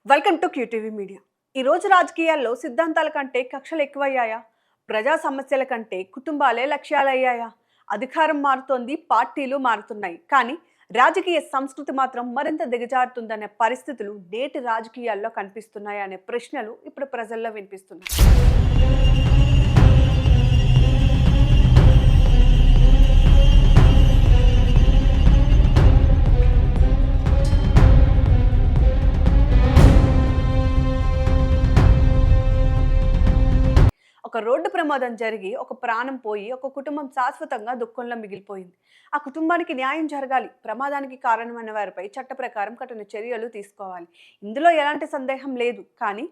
Welcome to QTV media. ఈ రోజు రాజకీయాల్లో సిద్ధాంతాల కంటే కక్షలు ఎక్కువయ్యాయా? ప్రజా సమస్యల కంటే కుటుంబాలే లక్ష్యాలయ్యాయా? అధికారం మారుతోంది, పార్టీలు మారుతున్నాయి, కానీ రాజకీయ సంస్కృతి మాత్రం మరింత దిగజారుతుందనే పరిస్థితులు నేటి రాజకీయాల్లో కనిపిస్తున్నాయనే ప్రశ్నలు ఇప్పుడు ప్రజల్లో వినిపిస్తున్నాయి. ఒక రోడ్డు ప్రమాదం జరిగి ఒక ప్రాణం పోయి ఒక కుటుంబం శాశ్వతంగా దుఃఖంలో మిగిలిపోయింది. ఆ కుటుంబానికి న్యాయం జరగాలి. ప్రమాదానికి కారణమైన వారిపై చట్ట ప్రకారం కఠిన చర్యలు తీసుకోవాలి. ఇందులో ఎలాంటి సందేహం లేదు. కానీ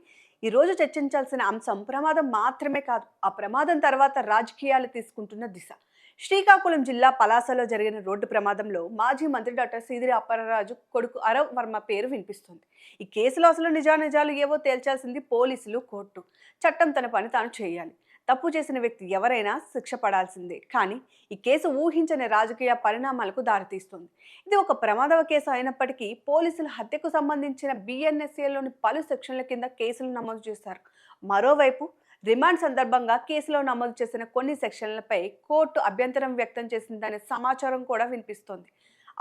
ఈరోజు చర్చించాల్సిన అంశం ప్రమాదం మాత్రమే కాదు, ఆ ప్రమాదం తర్వాత రాజకీయాలు తీసుకుంటున్న దిశ. శ్రీకాకుళం జిల్లా పలాసలో జరిగిన రోడ్డు ప్రమాదంలో మాజీ మంత్రి డాక్టర్ సీదిరి అప్పలరాజు కొడుకు అరవ్ వర్మ పేరు వినిపిస్తుంది. ఈ కేసులో అసలు నిజానిజాలు ఏవో తేల్చాల్సింది పోలీసులు, కోర్టు. చట్టం తన పని తాను చేయాలి. తప్పు చేసిన వ్యక్తి ఎవరైనా శిక్ష పడాల్సిందే. కానీ ఈ కేసు ఊహించని రాజకీయ పరిణామాలకు దారితీస్తుంది. ఇది ఒక ప్రమాదవ కేసు అయినప్పటికీ పోలీసులు హత్యకు సంబంధించిన బిఎన్ఎస్ఏలోని పలు సెక్షన్ల కింద కేసులు నమోదు చేశారు. మరోవైపు రిమాండ్ సందర్భంగా కేసులో నమోదు చేసిన కొన్ని సెక్షన్లపై కోర్టు అభ్యంతరం వ్యక్తం చేసిందనే సమాచారం కూడా వినిపిస్తోంది.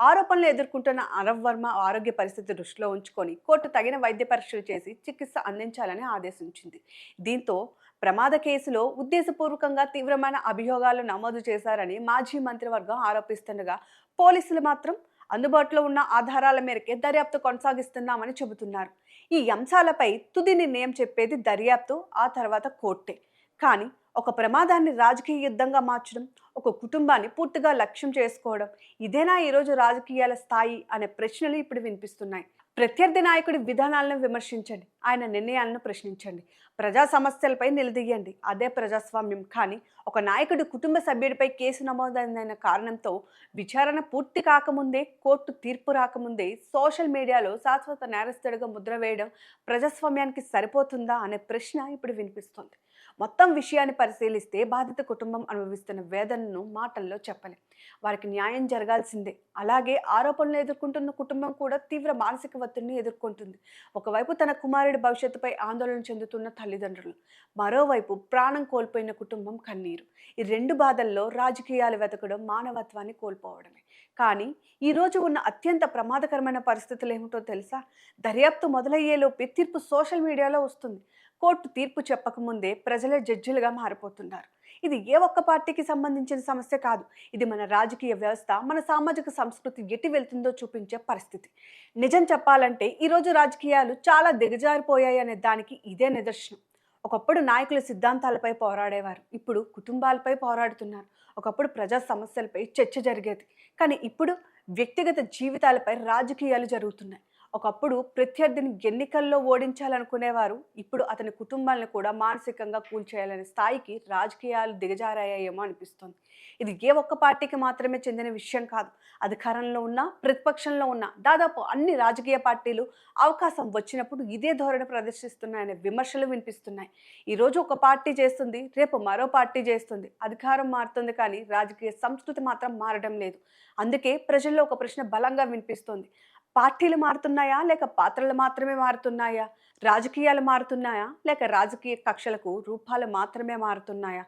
ఆరోపణలు ఎదుర్కొంటున్న అరవ్ వర్మ ఆరోగ్య పరిస్థితి దృష్టిలో ఉంచుకొని కోర్టు తగిన వైద్య పరీక్షలు చేసి చికిత్స అందించాలని ఆదేశించింది. దీంతో ప్రమాద కేసులో ఉద్దేశపూర్వకంగా తీవ్రమైన అభియోగాలు నమోదు చేశారని మాజీ మంత్రివర్గం ఆరోపిస్తుండగా, పోలీసులు మాత్రం అందుబాటులో ఉన్న ఆధారాల మేరకే దర్యాప్తు కొనసాగిస్తున్నామని చెబుతున్నారు. ఈ అంశాలపై తుది నిర్ణయం చెప్పేది దర్యాప్తు, ఆ తర్వాత కోర్టే. కానీ ఒక ప్రమాదాన్ని రాజకీయ యుద్ధంగా మార్చడం, ఒక కుటుంబాన్ని పూర్తిగా లక్ష్యం చేసుకోవడం, ఇదేనా ఈరోజు రాజకీయాల స్థాయి అనే ప్రశ్నలు ఇప్పుడు వినిపిస్తున్నాయి. ప్రత్యర్థి నాయకుడి విధానాలను విమర్శించండి, ఆయన నిర్ణయాలను ప్రశ్నించండి, ప్రజా సమస్యలపై నిలదీయండి, అదే ప్రజాస్వామ్యం. కానీ ఒక నాయకుడి కుటుంబ సభ్యుడిపై కేసు నమోదైన కారణంతో విచారణ పూర్తి కాకముందే, కోర్టు తీర్పు రాకముందే సోషల్ మీడియాలో శాశ్వత నేరస్తుడిగా ముద్ర వేయడం ప్రజాస్వామ్యానికి సరిపోతుందా అనే ప్రశ్న ఇప్పుడు వినిపిస్తుంది. మొత్తం విషయాన్ని పరిశీలిస్తే బాధిత కుటుంబం అనుభవిస్తున్న వేదనను మాటల్లో చెప్పలేం. వారికి న్యాయం జరగాల్సిందే. అలాగే ఆరోపణలు ఎదుర్కొంటున్న కుటుంబం కూడా తీవ్ర మానసిక ఒత్తిడిని ఎదుర్కొంటుంది. ఒకవైపు తన కుమారుడి భవిష్యత్తుపై ఆందోళన చెందుతున్న తల్లిదండ్రులు, మరోవైపు ప్రాణం కోల్పోయిన కుటుంబం కన్నీరు. ఈ రెండు బాధల్లో రాజకీయాలు వెతకడం మానవత్వాన్ని కోల్పోవడమే. కానీ ఈరోజు ఉన్న అత్యంత ప్రమాదకరమైన పరిస్థితులు ఏమిటో తెలుసా? దర్యాప్తు మొదలయ్యేలోపే తీర్పు సోషల్ మీడియాలో వస్తుంది. కోర్టు తీర్పు చెప్పకముందే ప్రజలే జడ్జిలుగా మారిపోతున్నారు. ఇది ఏ ఒక్క పార్టీకి సంబంధించిన సమస్య కాదు. ఇది మన రాజకీయ వ్యవస్థ, మన సామాజిక సంస్కృతి ఎటు వెళ్తుందో చూపించే పరిస్థితి. నిజం చెప్పాలంటే ఈరోజు రాజకీయాలు చాలా దిగజారిపోయాయి అనే దానికి ఇదే నిదర్శనం. ఒకప్పుడు నాయకుల సిద్ధాంతాలపై పోరాడేవారు, ఇప్పుడు కుటుంబాలపై పోరాడుతున్నారు. ఒకప్పుడు ప్రజా సమస్యలపై చర్చ జరిగేది, కానీ ఇప్పుడు వ్యక్తిగత జీవితాలపై రాజకీయాలు జరుగుతున్నాయి. ఒకప్పుడు ప్రత్యర్థిని ఎన్నికల్లో ఓడించాలనుకునేవారు, ఇప్పుడు అతని కుటుంబాలను కూడా మానసికంగా కూల్చేయాలనే స్థాయికి రాజకీయాలు దిగజారాయేమో అనిపిస్తుంది. ఇది ఏ ఒక్క పార్టీకి మాత్రమే చెందిన విషయం కాదు. అధికారంలో ఉన్న, ప్రతిపక్షంలో ఉన్న దాదాపు అన్ని రాజకీయ పార్టీలు అవకాశం వచ్చినప్పుడు ఇదే ధోరణి ప్రదర్శిస్తున్నాయనే విమర్శలు వినిపిస్తున్నాయి. ఈరోజు ఒక పార్టీ చేస్తుంది, రేపు మరో పార్టీ చేస్తుంది. అధికారం మారుతుంది, కానీ రాజకీయ సంస్కృతి మాత్రం మారడం లేదు. అందుకే ప్రజల్లో ఒక ప్రశ్న బలంగా వినిపిస్తోంది. పార్టీలు మారుతున్నాయా, లేక పాత్రలు మాత్రమే మారుతున్నాయా? రాజకీయాలు మారుతున్నాయా, లేక రాజకీయ కక్షలకు రూపాలు మాత్రమే మారుతున్నాయా?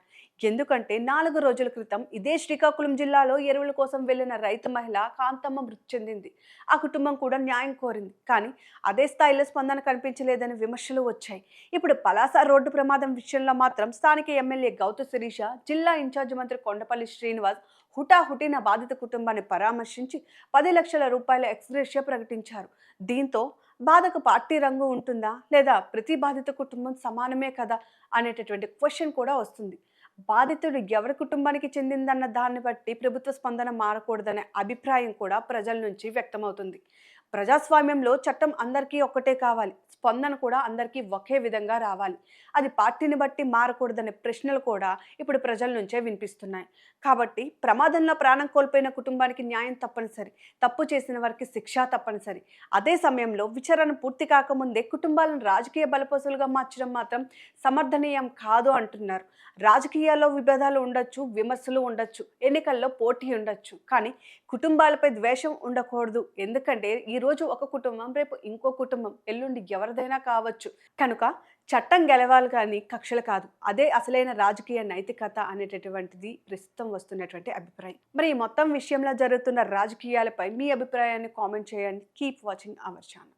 ఎందుకంటే 4 రోజుల క్రితం ఇదే శ్రీకాకుళం జిల్లాలో ఎరువుల కోసం వెళ్లిన రైతు మహిళ కాంతమ్మ మృతి చెందింది. ఆ కుటుంబం కూడా న్యాయం కోరింది, కానీ అదే స్థాయిలో స్పందన కనిపించలేదని విమర్శలు వచ్చాయి. ఇప్పుడు పలాస రోడ్డు ప్రమాదం విషయంలో మాత్రం స్థానిక ఎమ్మెల్యే గౌతు శిరీష, జిల్లా ఇన్ఛార్జి మంత్రి కొండపల్లి శ్రీనివాస్ హుటాహుటిన బాధిత కుటుంబాన్ని పరామర్శించి 10 లక్షల రూపాయల ఎక్స్గ్రేషియా ప్రకటించారు. దీంతో బాధకు పార్టీ రంగు ఉంటుందా, లేదా ప్రతి బాధిత కుటుంబం సమానమే కదా అనేటటువంటి క్వశ్చన్ కూడా వస్తుంది. బాధితుడు ఎవరి కుటుంబానికి చెందిందన్న దాన్ని బట్టి ప్రభుత్వ స్పందన మారకూడదనే అభిప్రాయం కూడా ప్రజల నుంచి వ్యక్తమవుతుంది. ప్రజాస్వామ్యంలో చట్టం అందరికీ ఒక్కటే కావాలి, స్పందన కూడా అందరికీ ఒకే విధంగా రావాలి. అది పార్టీని బట్టి మారకూడదనే ప్రశ్నలు కూడా ఇప్పుడు ప్రజల నుంచే వినిపిస్తున్నాయి. కాబట్టి ప్రమాదంలో ప్రాణం కోల్పోయిన కుటుంబానికి న్యాయం తప్పనిసరి, తప్పు చేసిన వారికి శిక్ష తప్పనిసరి. అదే సమయంలో విచారణ పూర్తి కాకముందే కుటుంబాలను రాజకీయ బలపసులుగా మార్చడం మాత్రం సమర్థనీయం కాదు అంటున్నారు. రాజకీయాల్లో విభేదాలు ఉండొచ్చు, విమర్శలు ఉండొచ్చు, ఎన్నికల్లో పోటీ ఉండొచ్చు, కానీ కుటుంబాలపై ద్వేషం ఉండకూడదు. ఎందుకంటే ఈ ఈరోజు ఒక కుటుంబం, రేపు ఇంకో కుటుంబం, ఎల్లుండి ఎవరిదైనా కావచ్చు. కనుక చట్టం గెలవాలి కానీ కక్షలు కాదు. అదే అసలైన రాజకీయ నైతికత అనేటటువంటిది ప్రస్తుతం వస్తున్నటువంటి అభిప్రాయం. మరి ఈ మొత్తం విషయంలో జరుగుతున్న రాజకీయాలపై మీ అభిప్రాయాన్ని కామెంట్ చేయండి. Keep watching our channel.